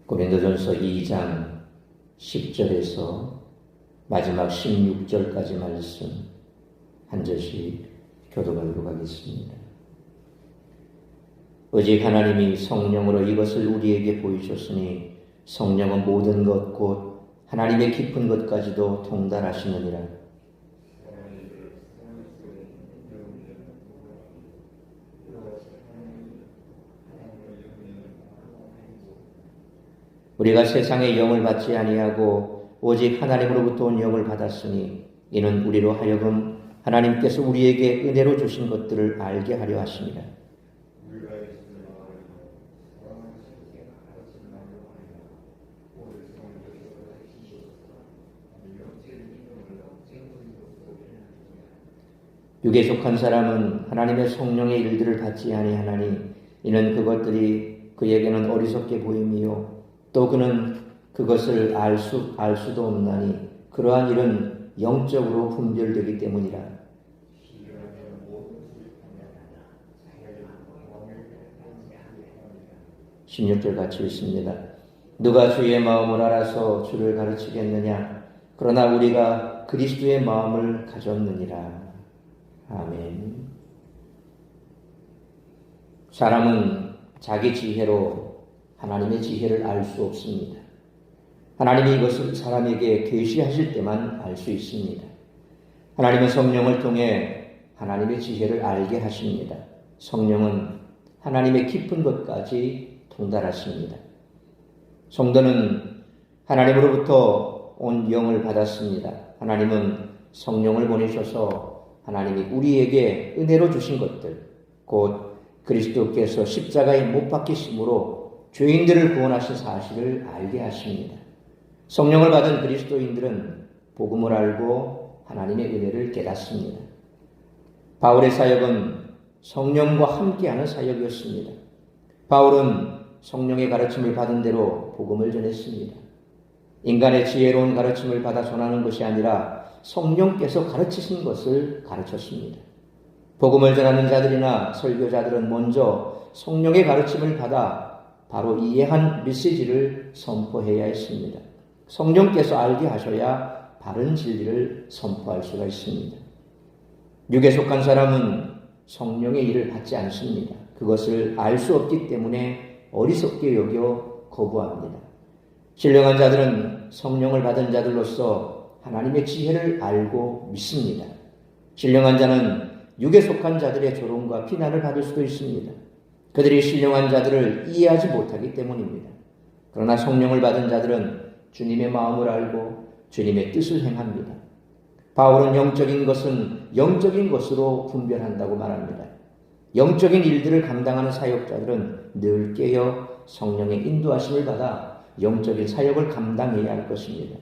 고린도전서 2장 10절에서 마지막 16절까지 말씀 한 절씩 교독하도록 하겠습니다. 오직 하나님이 성령으로 이것을 우리에게 보이셨으니 성령은 모든 것 곧 하나님의 깊은 것까지도 통달하시느니라. 우리가 세상의 영을 받지 아니하고 오직 하나님으로부터 온 영을 받았으니 이는 우리로 하여금 하나님께서 우리에게 은혜로 주신 것들을 알게 하려 하심이라. 육에 속한 사람은 하나님의 성령의 일들을 받지 아니하나니 이는 그것들이 그에게는 어리석게 보임이요 또 그는 그것을 알 수도 없나니 그러한 일은 영적으로 분별되기 때문이라. 16절 같이 읽습니다. 누가 주의 마음을 알아서 주를 가르치겠느냐? 그러나 우리가 그리스도의 마음을 가졌느니라. 아멘. 사람은 자기 지혜로 하나님의 지혜를 알 수 없습니다. 하나님이 이것을 사람에게 계시하실 때만 알 수 있습니다. 하나님은 성령을 통해 하나님의 지혜를 알게 하십니다. 성령은 하나님의 깊은 것까지 통달하십니다. 성도는 하나님으로부터 온 영을 받았습니다. 하나님은 성령을 보내셔서 하나님이 우리에게 은혜로 주신 것들, 곧 그리스도께서 십자가에 못 박히심으로 죄인들을 구원하신 사실을 알게 하십니다. 성령을 받은 그리스도인들은 복음을 알고 하나님의 은혜를 깨닫습니다. 바울의 사역은 성령과 함께하는 사역이었습니다. 바울은 성령의 가르침을 받은 대로 복음을 전했습니다. 인간의 지혜로운 가르침을 받아 전하는 것이 아니라 성령께서 가르치신 것을 가르쳤습니다. 복음을 전하는 자들이나 설교자들은 먼저 성령의 가르침을 받아 바로 이해한 메시지를 선포해야 했습니다. 성령께서 알게 하셔야 바른 진리를 선포할 수가 있습니다. 육에 속한 사람은 성령의 일을 받지 않습니다. 그것을 알 수 없기 때문에 어리석게 여겨 거부합니다. 신령한 자들은 성령을 받은 자들로서 하나님의 지혜를 알고 믿습니다. 신령한 자는 육에 속한 자들의 조롱과 비난을 받을 수도 있습니다. 그들이 신령한 자들을 이해하지 못하기 때문입니다. 그러나 성령을 받은 자들은 주님의 마음을 알고 주님의 뜻을 행합니다. 바울은 영적인 것은 영적인 것으로 분별한다고 말합니다. 영적인 일들을 감당하는 사역자들은 늘 깨어 성령의 인도하심을 받아 영적인 사역을 감당해야 할 것입니다.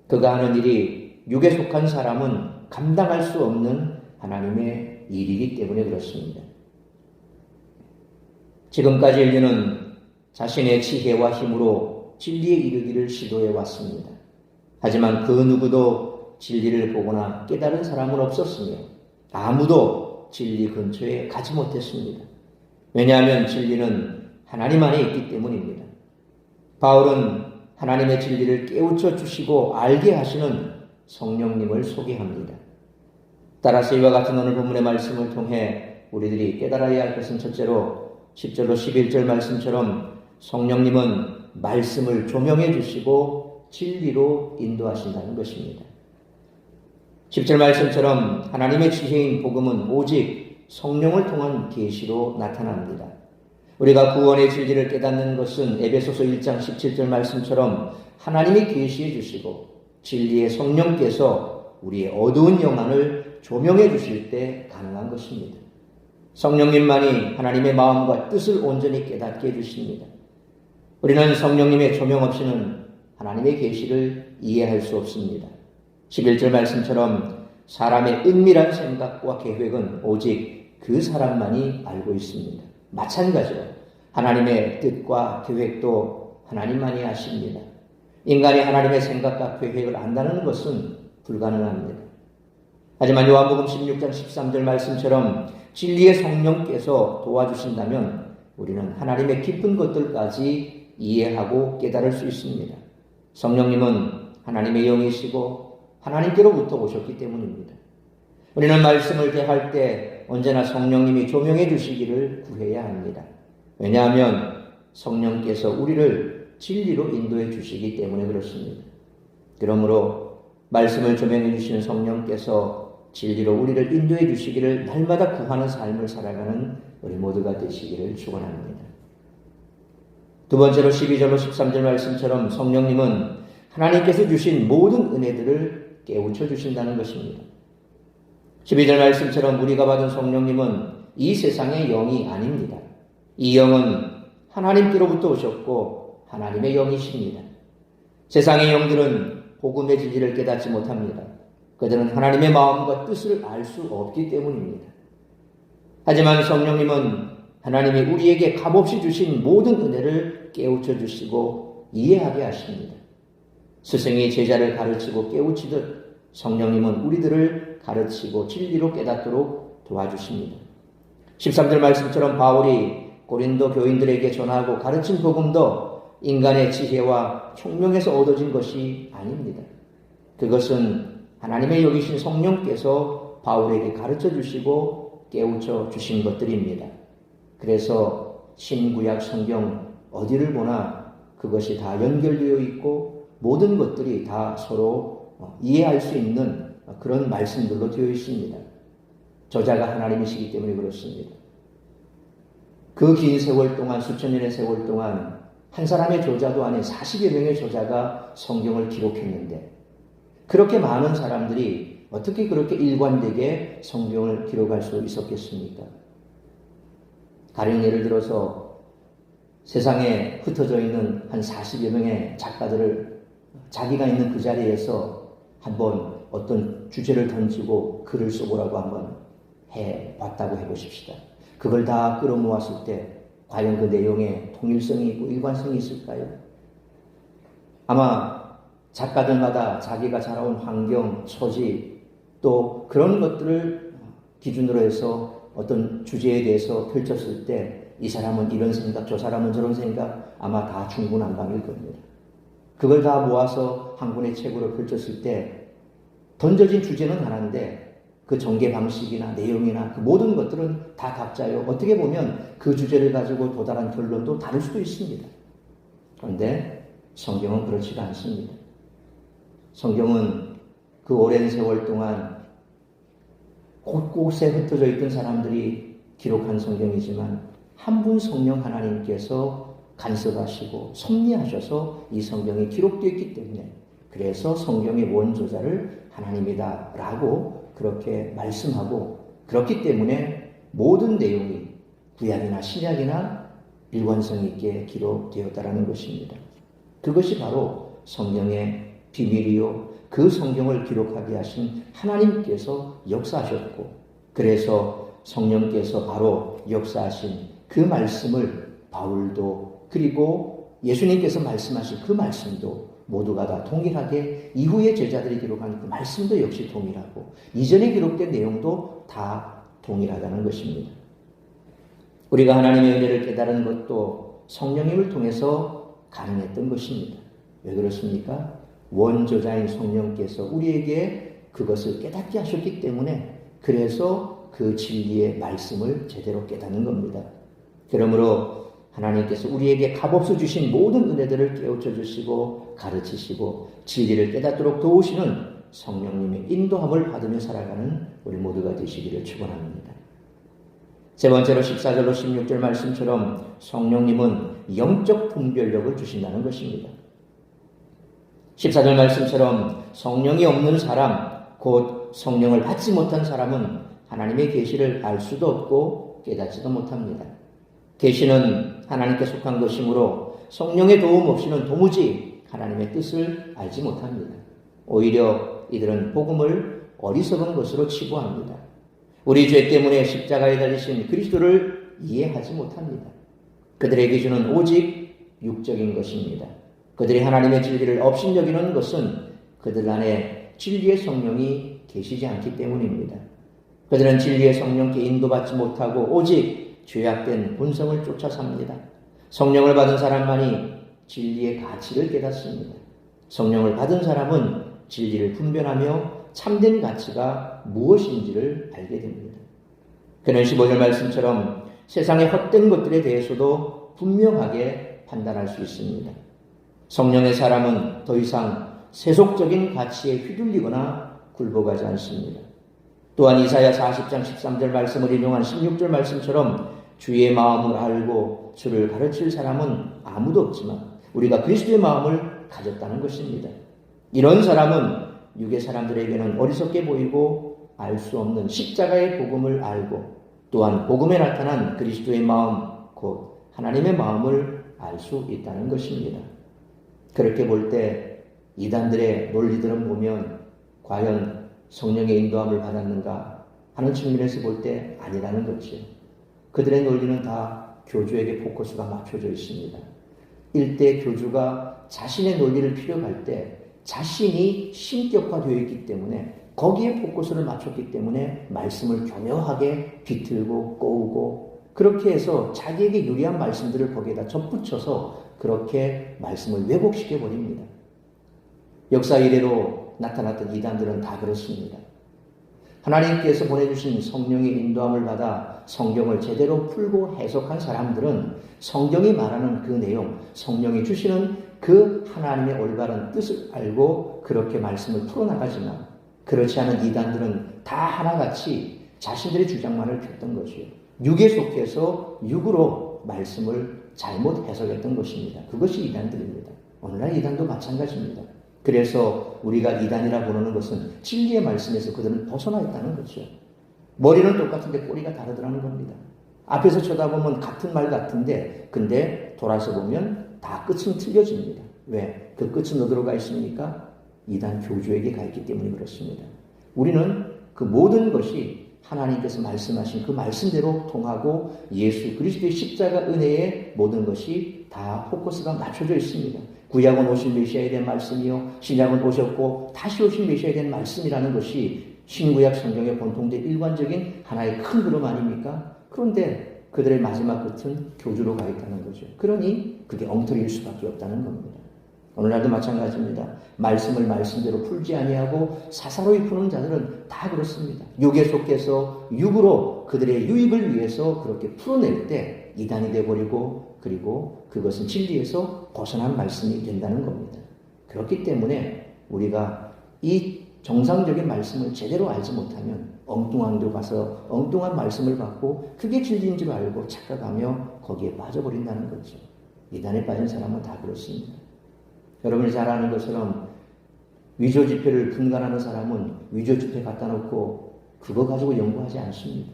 그가 하는 일이 육에 속한 사람은 감당할 수 없는 하나님의 일이기 때문에 그렇습니다. 지금까지 인류는 자신의 지혜와 힘으로 진리에 이르기를 시도해 왔습니다. 하지만 그 누구도 진리를 보거나 깨달은 사람은 없었으며 아무도 진리 근처에 가지 못했습니다. 왜냐하면 진리는 하나님 안에 있기 때문입니다. 바울은 하나님의 진리를 깨우쳐 주시고 알게 하시는 성령님을 소개합니다. 따라서 이와 같은 오늘 본문의 말씀을 통해 우리들이 깨달아야 할 것은 첫째로 10절로 11절 말씀처럼 성령님은 말씀을 조명해 주시고 진리로 인도하신다는 것입니다. 10절 말씀처럼 하나님의 지혜인 복음은 오직 성령을 통한 계시로 나타납니다. 우리가 구원의 진리를 깨닫는 것은 에베소서 1장 17절 말씀처럼 하나님이 계시해 주시고 진리의 성령께서 우리의 어두운 영안을 조명해 주실 때 가능한 것입니다. 성령님만이 하나님의 마음과 뜻을 온전히 깨닫게 해주십니다. 우리는 성령님의 조명 없이는 하나님의 계시를 이해할 수 없습니다. 11절 말씀처럼 사람의 은밀한 생각과 계획은 오직 그 사람만이 알고 있습니다. 마찬가지로 하나님의 뜻과 계획도 하나님만이 아십니다. 인간이 하나님의 생각과 계획을 안다는 것은 불가능합니다. 하지만 요한복음 16장 13절 말씀처럼 진리의 성령께서 도와주신다면 우리는 하나님의 깊은 것들까지 이해하고 깨달을 수 있습니다. 성령님은 하나님의 영이시고 하나님께로부터 오셨기 때문입니다. 우리는 말씀을 대할 때 언제나 성령님이 조명해 주시기를 구해야 합니다. 왜냐하면 성령께서 우리를 진리로 인도해 주시기 때문에 그렇습니다. 그러므로 말씀을 조명해 주시는 성령께서 진리로 우리를 인도해 주시기를 날마다 구하는 삶을 살아가는 우리 모두가 되시기를 축원합니다. 두 번째로 12절로 13절 말씀처럼 성령님은 하나님께서 주신 모든 은혜들을 깨우쳐 주신다는 것입니다. 12절 말씀처럼 우리가 받은 성령님은 이 세상의 영이 아닙니다. 이 영은 하나님께로부터 오셨고 하나님의 영이십니다. 세상의 영들은 복음의 진리를 깨닫지 못합니다. 그들은 하나님의 마음과 뜻을 알 수 없기 때문입니다. 하지만 성령님은 하나님이 우리에게 값없이 주신 모든 은혜를 깨우쳐 주시고 이해하게 하십니다. 스승이 제자를 가르치고 깨우치듯 성령님은 우리들을 가르치고 진리로 깨닫도록 도와주십니다. 13절 말씀처럼 바울이 고린도 교인들에게 전하고 가르친 복음도 인간의 지혜와 총명에서 얻어진 것이 아닙니다. 그것은 하나님의 여기신 성령께서 바울에게 가르쳐 주시고 깨우쳐 주신 것들입니다. 그래서 신구약 성경 어디를 보나 그것이 다 연결되어 있고 모든 것들이 다 서로 이해할 수 있는 그런 말씀들로 되어 있습니다. 저자가 하나님이시기 때문에 그렇습니다. 그 긴 세월 동안, 수천 년의 세월 동안 한 사람의 저자도 아닌 40여 명의 저자가 성경을 기록했는데 그렇게 많은 사람들이 어떻게 그렇게 일관되게 성경을 기록할 수 있었겠습니까? 가령 예를 들어서 세상에 흩어져 있는 한 40여 명의 작가들을 자기가 있는 그 자리에서 한번 어떤 주제를 던지고 글을 써보라고 한번 해봤다고 해보십시다. 그걸 다 끌어모았을 때 과연 그 내용에 통일성이 있고 일관성이 있을까요? 아마 작가들마다 자기가 자라온 환경, 처지 또 그런 것들을 기준으로 해서 어떤 주제에 대해서 펼쳤을 때 이 사람은 이런 생각, 저 사람은 저런 생각 아마 다 중구난방일 겁니다. 그걸 다 모아서 한 권의 책으로 펼쳤을 때 던져진 주제는 하나인데 그 전개 방식이나 내용이나 그 모든 것들은 다 각자요. 어떻게 보면 그 주제를 가지고 도달한 결론도 다를 수도 있습니다. 그런데 성경은 그렇지가 않습니다. 성경은 그 오랜 세월 동안 곳곳에 흩어져 있던 사람들이 기록한 성경이지만 한 분 성령 하나님께서 간섭하시고 섭리하셔서 이 성경이 기록되었기 때문에 그래서 성경의 원저자를 하나님이다라고 그렇게 말씀하고 그렇기 때문에 모든 내용이 구약이나 신약이나 일관성 있게 기록되었다라는 것입니다. 그것이 바로 성경의 비밀이요. 그 성경을 기록하게 하신 하나님께서 역사하셨고 그래서 성령께서 바로 역사하신 그 말씀을 바울도 그리고 예수님께서 말씀하신 그 말씀도 모두가 다 동일하게 이후에 제자들이 기록한 그 말씀도 역시 동일하고 이전에 기록된 내용도 다 동일하다는 것입니다. 우리가 하나님의 은혜를 깨달은 것도 성령님을 통해서 가능했던 것입니다. 왜 그렇습니까? 원저자인 성령께서 우리에게 그것을 깨닫게 하셨기 때문에 그래서 그 진리의 말씀을 제대로 깨닫는 겁니다. 그러므로 하나님께서 우리에게 값없이 주신 모든 은혜들을 깨우쳐 주시고 가르치시고 진리를 깨닫도록 도우시는 성령님의 인도함을 받으며 살아가는 우리 모두가 되시기를 축원합니다. 세 번째로 14절로 16절 말씀처럼 성령님은 영적 분별력을 주신다는 것입니다. 14절 말씀처럼 성령이 없는 사람, 곧 성령을 받지 못한 사람은 하나님의 계시를 알 수도 없고 깨닫지도 못합니다. 계시는 하나님께 속한 것이므로 성령의 도움 없이는 도무지 하나님의 뜻을 알지 못합니다. 오히려 이들은 복음을 어리석은 것으로 치부합니다. 우리 죄 때문에 십자가에 달리신 그리스도를 이해하지 못합니다. 그들의 기준은 오직 육적인 것입니다. 그들이 하나님의 진리를 업신여기는 것은 그들 안에 진리의 성령이 계시지 않기 때문입니다. 그들은 진리의 성령께 인도받지 못하고 오직 죄악된 본성을 쫓아 삽니다. 성령을 받은 사람만이 진리의 가치를 깨닫습니다. 성령을 받은 사람은 진리를 분별하며 참된 가치가 무엇인지를 알게 됩니다. 그는 15절 말씀처럼 세상의 헛된 것들에 대해서도 분명하게 판단할 수 있습니다. 성령의 사람은 더 이상 세속적인 가치에 휘둘리거나 굴복하지 않습니다. 또한 이사야 40장 13절 말씀을 인용한 16절 말씀처럼 주의 마음을 알고 주를 가르칠 사람은 아무도 없지만 우리가 그리스도의 마음을 가졌다는 것입니다. 이런 사람은 육의 사람들에게는 어리석게 보이고 알 수 없는 십자가의 복음을 알고 또한 복음에 나타난 그리스도의 마음, 곧 하나님의 마음을 알 수 있다는 것입니다. 그렇게 볼 때 이단들의 논리들은 보면 과연 성령의 인도함을 받았는가 하는 측면에서 볼 때 아니라는 거죠. 그들의 논리는 다 교주에게 포커스가 맞춰져 있습니다. 일대 교주가 자신의 논리를 피력할 때 자신이 신격화되어 있기 때문에 거기에 포커스를 맞췄기 때문에 말씀을 교묘하게 비틀고 꼬우고 그렇게 해서 자기에게 유리한 말씀들을 거기에다 접붙여서 그렇게 말씀을 왜곡시켜 버립니다. 역사 이래로 나타났던 이단들은 다 그렇습니다. 하나님께서 보내주신 성령의 인도함을 받아 성경을 제대로 풀고 해석한 사람들은 성경이 말하는 그 내용, 성령이 주시는 그 하나님의 올바른 뜻을 알고 그렇게 말씀을 풀어나가지만 그렇지 않은 이단들은 다 하나같이 자신들의 주장만을 폈던 것이에요. 육에 속해서 육으로 말씀을 잘못 해석했던 것입니다. 그것이 이단들입니다. 오늘날 이단도 마찬가지입니다. 그래서 우리가 이단이라 부르는 것은 진리의 말씀에서 그들은 벗어나 있다는 거죠. 머리는 똑같은데 꼬리가 다르더라는 겁니다. 앞에서 쳐다보면 같은 말 같은데 근데 돌아서 보면 다 끝은 틀려집니다. 왜? 그 끝은 어디로 가 있습니까? 이단 교주에게 가 있기 때문에 그렇습니다. 우리는 그 모든 것이 하나님께서 말씀하신 그 말씀대로 통하고 예수 그리스도의 십자가 은혜의 모든 것이 다 포커스가 맞춰져 있습니다. 구약은 오실 메시아에 대한 말씀이요 신약은 오셨고 다시 오실 메시아에 대한 말씀이라는 것이 신구약 성경에 본통된 일관적인 하나의 큰 그림 아닙니까? 그런데 그들의 마지막 끝은 교주로 가 있다는 거죠. 그러니 그게 엉터리일 수밖에 없다는 겁니다. 오늘날도 마찬가지입니다. 말씀을 말씀대로 풀지 아니하고 사사로이 푸는 자들은 다 그렇습니다. 육에 속해서 육으로 그들의 유익을 위해서 그렇게 풀어낼 때 이단이 되어버리고 그리고 그것은 진리에서 벗어난 말씀이 된다는 겁니다. 그렇기 때문에 우리가 이 정상적인 말씀을 제대로 알지 못하면 엉뚱한 데 가서 엉뚱한 말씀을 받고 그게 진리인 줄 알고 착각하며 거기에 빠져버린다는 거죠. 이단에 빠진 사람은 다 그렇습니다. 여러분이 잘 아는 것처럼 위조 지폐를 분간하는 사람은 위조 지폐 갖다 놓고 그거 가지고 연구하지 않습니다.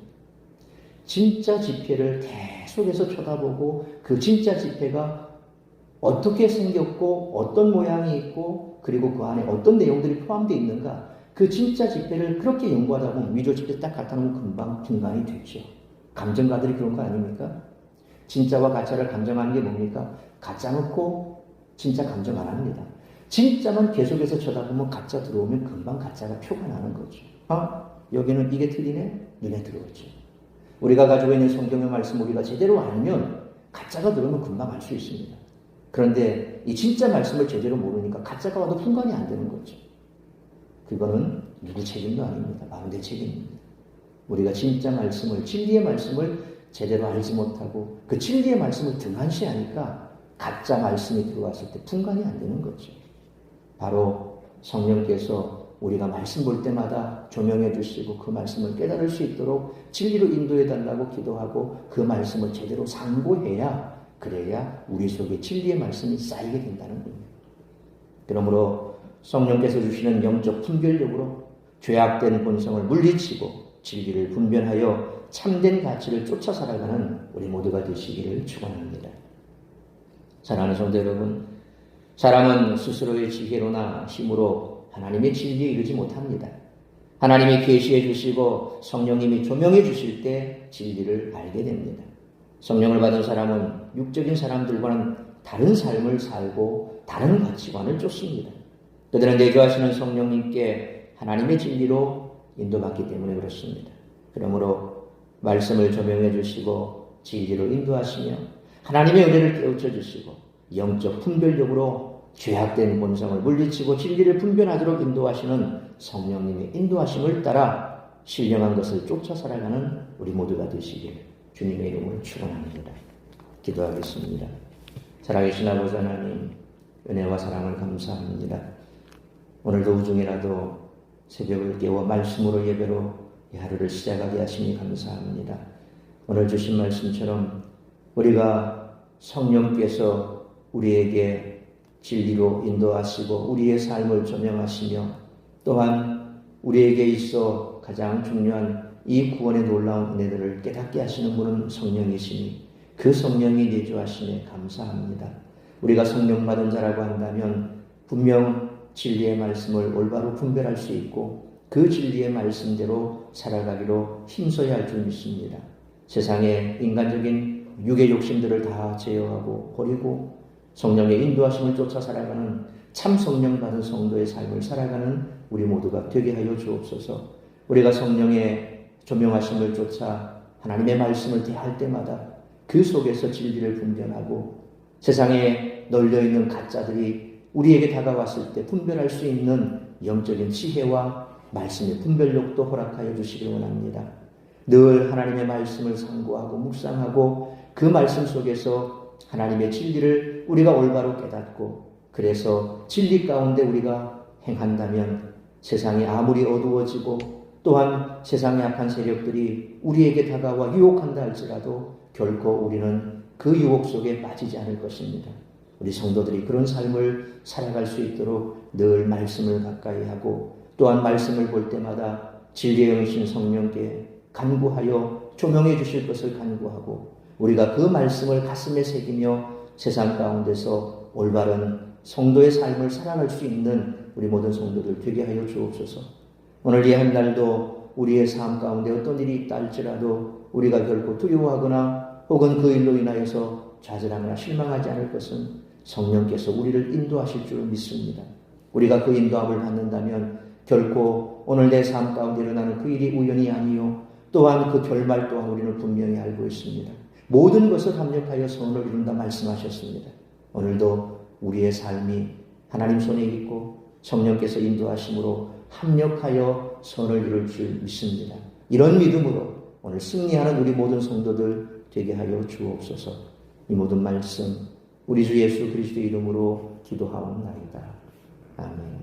진짜 지폐를 계속해서 쳐다보고 그 진짜 지폐가 어떻게 생겼고 어떤 모양이 있고 그리고 그 안에 어떤 내용들이 포함되어 있는가 그 진짜 지폐를 그렇게 연구하다 보면 위조 지폐 딱 갖다 놓으면 금방 분간이 되죠. 감정가들이 그런 거 아닙니까? 진짜와 가짜를 감정하는 게 뭡니까? 가짜 놓고 진짜 감정 안 합니다. 진짜만 계속해서 쳐다보면 가짜 들어오면 금방 가짜가 표가 나는 거죠. 여기는 이게 틀리네? 눈에 들어오죠. 우리가 가지고 있는 성경의 말씀 우리가 제대로 알면 가짜가 들어오면 금방 알 수 있습니다. 그런데 이 진짜 말씀을 제대로 모르니까 가짜가 와도 분간이 안 되는 거죠. 그거는 누구 책임도 아닙니다. 바로 내 책임입니다. 우리가 진짜 말씀을, 진리의 말씀을 제대로 알지 못하고 그 진리의 말씀을 등한시하니까 가짜 말씀이 들어왔을 때 분간이 안 되는 거죠. 바로 성령께서 우리가 말씀 볼 때마다 조명해 주시고 그 말씀을 깨달을 수 있도록 진리로 인도해 달라고 기도하고 그 말씀을 제대로 상고해야 그래야 우리 속에 진리의 말씀이 쌓이게 된다는 겁니다. 그러므로 성령께서 주시는 영적 분별력으로 죄악된 본성을 물리치고 진리를 분별하여 참된 가치를 쫓아 살아가는 우리 모두가 되시기를 축원합니다. 사랑하는 성도 여러분, 사람은 스스로의 지혜로나 힘으로 하나님의 진리에 이르지 못합니다. 하나님이 계시해 주시고 성령님이 조명해 주실 때 진리를 알게 됩니다. 성령을 받은 사람은 육적인 사람들과는 다른 삶을 살고 다른 가치관을 쫓습니다. 그들은 내주하시는 성령님께 하나님의 진리로 인도받기 때문에 그렇습니다. 그러므로 말씀을 조명해 주시고 진리로 인도하시며 하나님의 은혜를 깨우쳐 주시고 영적 분별력으로 죄악된 본성을 물리치고 진리를 분별하도록 인도하시는 성령님의 인도하심을 따라 신령한 것을 쫓아 살아가는 우리 모두가 되시길 주님의 이름으로 축원합니다. 기도하겠습니다. 살아계신 아버지 하나님, 은혜와 사랑을 감사합니다. 오늘도 우중이라도 새벽을 깨워 말씀으로 예배로 이 하루를 시작하게 하시니 감사합니다. 오늘 주신 말씀처럼 우리가 성령께서 우리에게 진리로 인도하시고 우리의 삶을 조명하시며 또한 우리에게 있어 가장 중요한 이 구원의 놀라운 은혜들을 깨닫게 하시는 분은 성령이시니 그 성령이 내주하시니 감사합니다. 우리가 성령 받은 자라고 한다면 분명 진리의 말씀을 올바로 분별할 수 있고 그 진리의 말씀대로 살아가기로 힘써야 할 줄 믿습니다. 세상의 인간적인 육의 욕심들을 다 제어하고 버리고 성령의 인도하심을 쫓아 살아가는 참 성령 받은 성도의 삶을 살아가는 우리 모두가 되게 하여 주옵소서. 우리가 성령의 조명하심을 쫓아 하나님의 말씀을 대할 때마다 그 속에서 진리를 분별하고 세상에 널려있는 가짜들이 우리에게 다가왔을 때 분별할 수 있는 영적인 지혜와 말씀의 분별력도 허락하여 주시기 원합니다. 늘 하나님의 말씀을 상고하고 묵상하고 그 말씀 속에서 하나님의 진리를 우리가 올바로 깨닫고 그래서 진리 가운데 우리가 행한다면 세상이 아무리 어두워지고 또한 세상의 악한 세력들이 우리에게 다가와 유혹한다 할지라도 결코 우리는 그 유혹 속에 빠지지 않을 것입니다. 우리 성도들이 그런 삶을 살아갈 수 있도록 늘 말씀을 가까이 하고 또한 말씀을 볼 때마다 진리의 영이신 성령께 간구하여 조명해 주실 것을 간구하고 우리가 그 말씀을 가슴에 새기며 세상 가운데서 올바른 성도의 삶을 살아갈 수 있는 우리 모든 성도들 되게 하여 주옵소서. 오늘 이 한 날도 우리의 삶 가운데 어떤 일이 있다 할지라도 우리가 결코 두려워하거나 혹은 그 일로 인하여서 좌절하거나 실망하지 않을 것은 성령께서 우리를 인도하실 줄 믿습니다. 우리가 그 인도함을 받는다면 결코 오늘 내 삶 가운데 일어나는 그 일이 우연이 아니요 또한 그 결말 또한 우리는 분명히 알고 있습니다. 모든 것을 합력하여 선을 이룬다 말씀하셨습니다. 오늘도 우리의 삶이 하나님 손에 있고 성령께서 인도하심으로 합력하여 선을 이룰 줄 믿습니다. 이런 믿음으로 오늘 승리하는 우리 모든 성도들 되게 하여 주옵소서. 이 모든 말씀 우리 주 예수 그리스도의 이름으로 기도하옵나이다. 아멘.